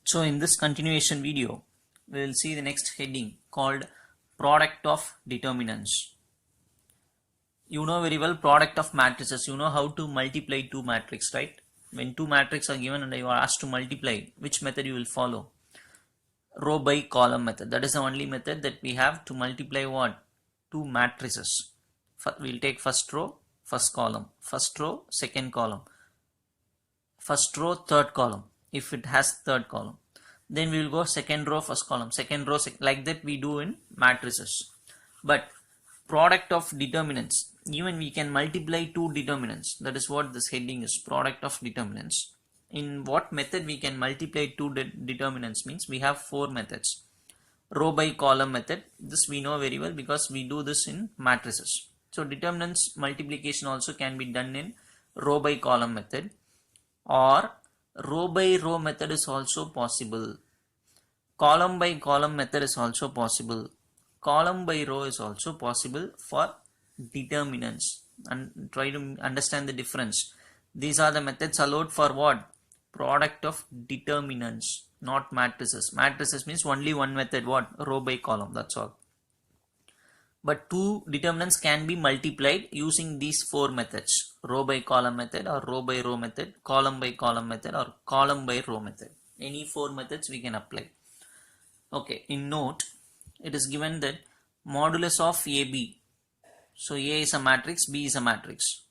So in this continuation video, we will see the next heading called product of determinants. You know very well product of matrices. You know how to multiply two matrices, right? When two matrices are given and you are asked to multiply, which method you will follow? Row by column method. That is the only method that we have to multiply what? Two matrices. We'll take first row, first column, first row, second column, first row, third column. If it has third column, then we will go second row, first column, second row, like that we do in matrices. But product of determinants, even we can multiply two determinants. That is what this heading is, product of determinants. In what method we can multiply two determinants means we have four methods. Row by column method, this we know very well because we do this in matrices. So determinants multiplication also can be done in row by column method, or row by row method is also possible. Column by column method is also possible. Column by row is also possible for determinants. And try to understand the difference. These are the methods allowed for what? Product of determinants, not matrices. Matrices means only one method, what? Row by column, that's all. But two determinants can be multiplied using these four methods: row by column method, or row by row method, column by column method, or column by row method. Any four methods we can apply. Okay, in note, it is given that modulus of AB. So A is a matrix, B is a matrix.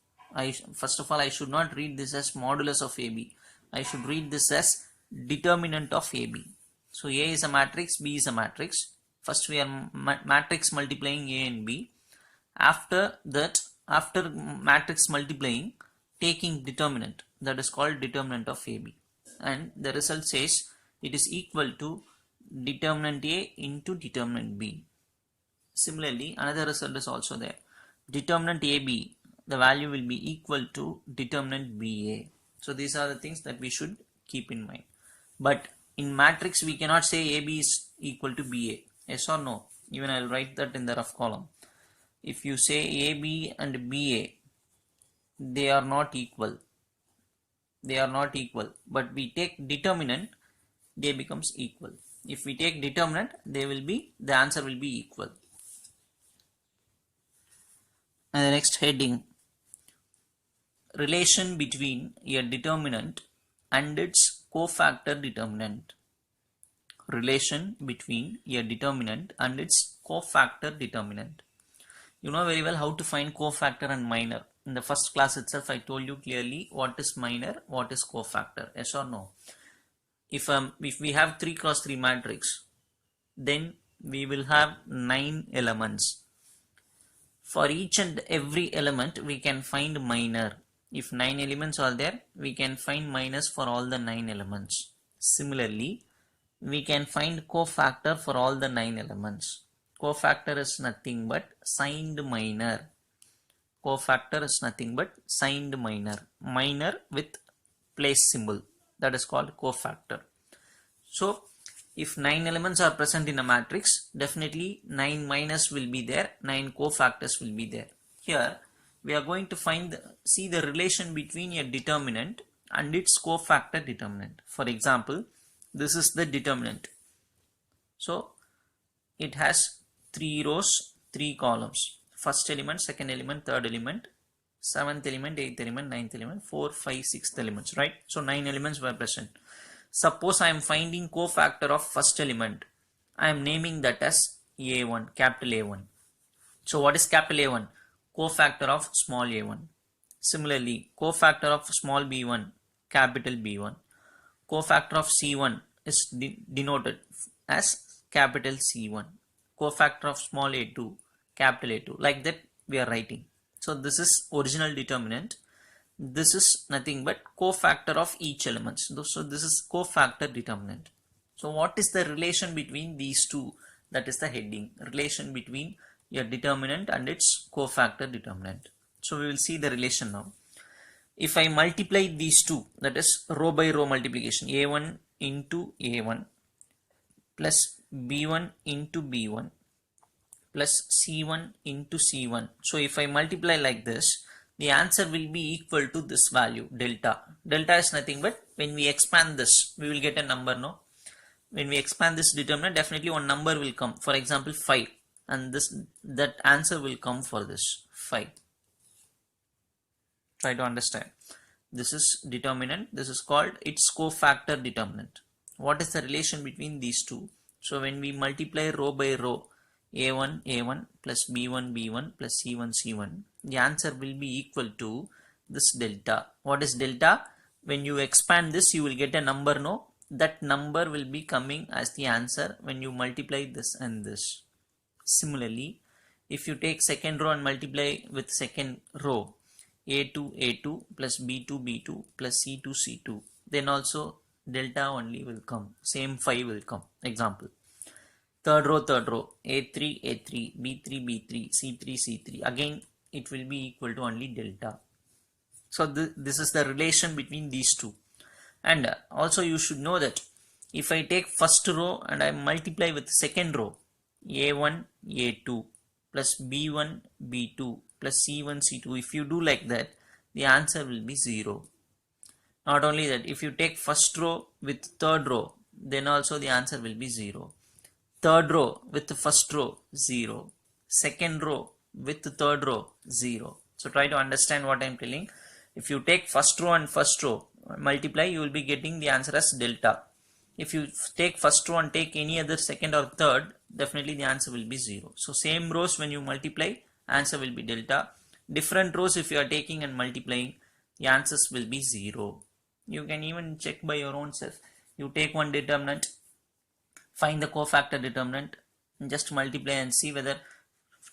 First of all, I should not read this as modulus of AB. I should read this as determinant of AB. So A is a matrix, B is a matrix. First we are matrix multiplying A and B. After that, after matrix multiplying, taking determinant, that is called determinant of AB. And the result says it is equal to determinant A into determinant B. Similarly, another result is also there. Determinant AB, the value will be equal to determinant BA. So these are the things that we should keep in mind. But in matrix, we cannot say AB is equal to BA. Yes or no? Even I will write that in the rough column. If you say AB and BA, they are not equal. They are not equal. But we take determinant, they becomes equal. If we take determinant, the answer will be equal. And the next heading, relation between a determinant and its cofactor determinant. Relation between a determinant and its cofactor determinant. You know very well how to find cofactor and minor. In the first class itself, I told you clearly what is minor, what is cofactor. Yes or no? If we have 3 cross 3 matrix, then we will have 9 elements. For each and every element, we can find minor. If 9 elements are there, we can find minus for all the 9 elements. Similarly, we can find cofactor for all the 9 elements. Cofactor is nothing but signed minor. Cofactor is nothing but signed minor. Minor with place symbol. That is called cofactor. So, if 9 elements are present in a matrix, definitely 9 minus will be there, 9 cofactors will be there. Here, we are going to see the relation between a determinant and its cofactor determinant. For example, this is the determinant. So, it has 3 rows, 3 columns. First element, second element, third element, 7th element, 8th element, 9th element, 4, 5, 6th elements, right? So 9 elements were present. Suppose I am finding cofactor of first element. I am naming that as A1, capital A1. So what is capital A1? Cofactor of small a1. Similarly, cofactor of small b1, capital B1. Cofactor of C1 is denoted as capital C1. Cofactor of small a2, capital A2. Like that we are writing. So this is original determinant. This is nothing but cofactor of each element. So this is cofactor determinant. So what is the relation between these two? That is the heading. Relation between a determinant and its cofactor determinant. So we will see the relation now. If I multiply these two, that is row by row multiplication, A1 into A1 plus B1 into B1 plus C1 into C1. So if I multiply like this, the answer will be equal to this value, delta. Delta is nothing but when we expand this, we will get a number, no? when we expand this determinant, definitely one number will come, for example 5, and that answer will come for this 5. Try to understand. This is determinant, this is called its cofactor determinant. What is the relation between these two? So when we multiply row by row, a1 a1 plus b1 b1 plus c1 c1, the answer will be equal to this delta. What is delta? When you expand this, you will get a number, no? That number will be coming as the answer when you multiply this and this. Similarly, if you take second row and multiply with second row, a2 a2 plus b2 b2 plus c2 c2, then also delta only will come, same 5 will come. Example, third row a3 a3 b3 b3 c3 c3, again it will be equal to only delta. So this is the relation between these two. And also you should know that if I take first row and I multiply with second row, a1 a2 plus b1 b2 plus c1 c2, if you do like that, the answer will be 0. Not only that, if you take first row with third row, then also the answer will be 0. Third row with the first row, 0. Second row with the third row, 0. So try to understand what I am telling. If you take first row and first row multiply, you will be getting the answer as delta. If you take first row and take any other second or third, definitely the answer will be 0. So same rows when you multiply, answer will be delta. Different rows if you are taking and multiplying, the answers will be 0. You can even check by your own self. You take one determinant, find the cofactor determinant, and just multiply and see whether,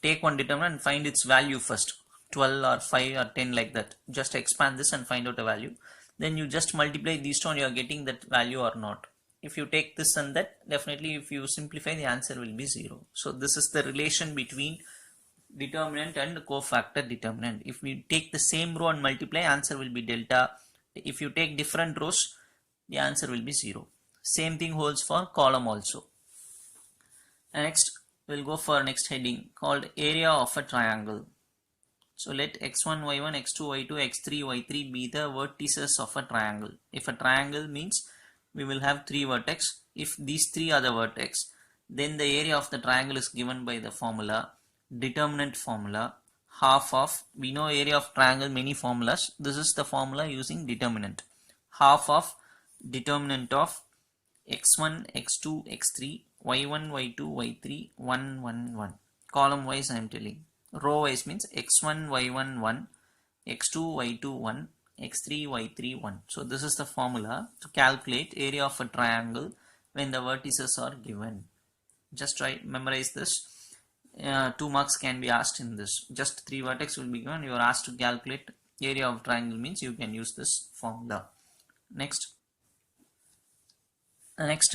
take one determinant and find its value first, 12 or 5 or 10 like that. Just expand this and find out a value. Then you just multiply these two and you are getting that value or not. If you take this and that, definitely if you simplify, the answer will be 0. So this is the relation between determinant and cofactor determinant. If we take the same row and multiply, answer will be delta. If you take different rows, the answer will be 0. Same thing holds for column also. And next we'll go for next heading called area of a triangle. So let x1 y1 x2 y2 x3 y3 be the vertices of a triangle. If a triangle means we will have 3 vertex. If these 3 are the vertex, then the area of the triangle is given by the formula, determinant formula, half of, we know area of triangle many formulas, this is the formula using determinant, half of determinant of x1 x2 x3 y1 y2 y3 1 1 1. Column wise I am telling. Row wise means x1 y1 1, x2 y2 1, x3 y3 1. So this is the formula to calculate area of a triangle when the vertices are given. Just try memorize this. 2 marks can be asked in this. Just 3 vertex will be given. You are asked to calculate area of triangle, means you can use this formula. Next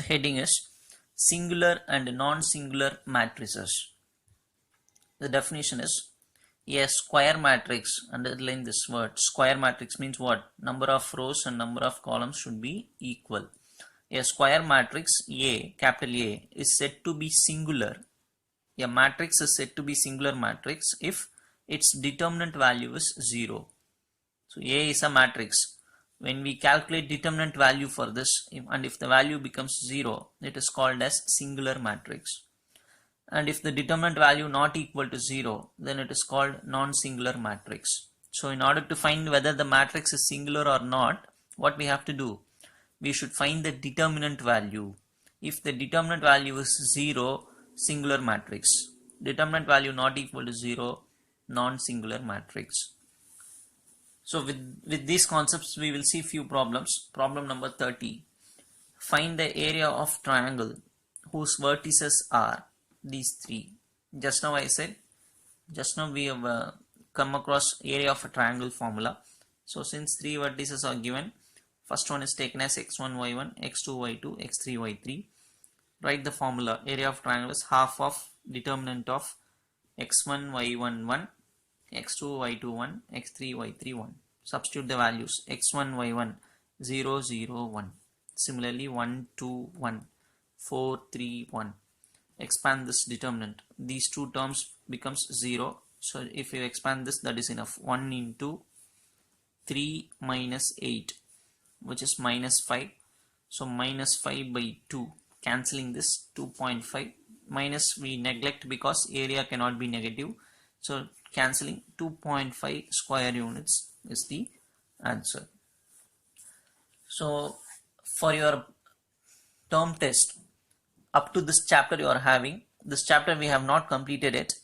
heading is singular and non-singular matrices. The definition is a square matrix. Underline this word. Square matrix means what? Number of rows and number of columns should be equal. A square matrix A, capital A, is said to be singular. A matrix is said to be singular matrix if its determinant value is 0. So A is a matrix. When we calculate determinant value for this, and if the value becomes 0, it is called as singular matrix. And if the determinant value not equal to 0, then it is called non-singular matrix. So in order to find whether the matrix is singular or not, what we have to do? We should find the determinant value. If the determinant value is 0, singular matrix. Determinant value not equal to 0, non-singular matrix. So with these concepts we will see few problems. Problem number 30. Find the area of triangle whose vertices are these 3. Just now we have come across area of a triangle formula. So since 3 vertices are given, first one is taken as x1 y1 x2 y2 x3 y3. Write the formula. Area of triangle is half of determinant of x1 y1 1, x2 y2 1, x3 y3 1. Substitute the values. x1 y1 0 0 1. Similarly 1 2 1, 4 3 1. Expand this determinant. These two terms becomes 0. So if you expand this, that is enough. 1 into 3 minus 8, which is minus 5. So minus 5 by 2. cancelling this 2.5 minus we neglect because area cannot be negative, so cancelling 2.5 square units is the answer. So for your term test, up to this chapter you are having, this chapter we have not completed it,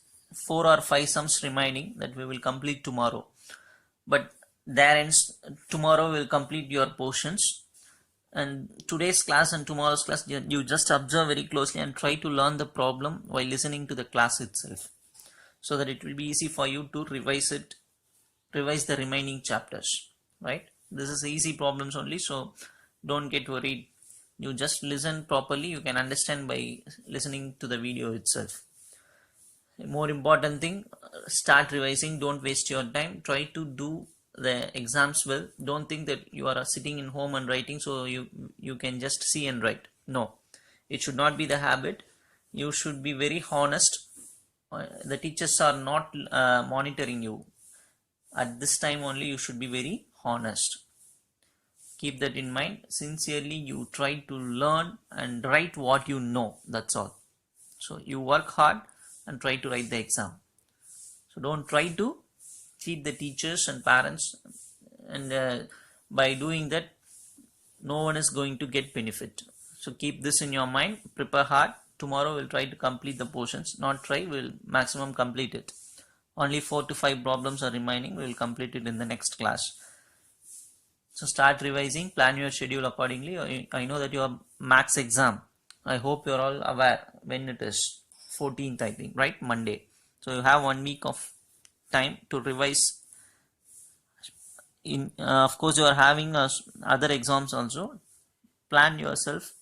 4 or 5 sums remaining that we will complete tomorrow, but there ends, tomorrow we will complete your portions. And today's class and tomorrow's class, you just observe very closely and try to learn the problem while listening to the class itself, so that it will be easy for you to revise the remaining chapters, right? This is easy problems only, so don't get worried. You just listen properly, you can understand by listening to the video itself. More important thing, start revising, don't waste your time, try to do the exams well. Don't think that you are sitting in home and writing, so you can just see and write. No, it should not be the habit. You should be very honest. The teachers are not monitoring you. At this time only you should be very honest. Keep that in mind. Sincerely you try to learn and write what you know, that's all. So you work hard and try to write the exam. So don't try to cheat the teachers and parents, and by doing that no one is going to get benefit. So keep this in your mind, prepare hard. Tomorrow we'll try to complete the portions, not try, we'll maximum complete it. Only 4 to 5 problems are remaining, we'll complete it in the next class. So start revising, plan your schedule accordingly. I know that your maths exam, I hope you're all aware when it is, 14th I think, right? Monday. So you have 1 week of time to revise. Of course you are having other exams also. Plan yourself,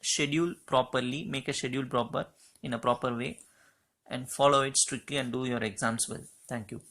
schedule properly, make a schedule proper in a proper way, and follow it strictly and do your exams well. Thank you.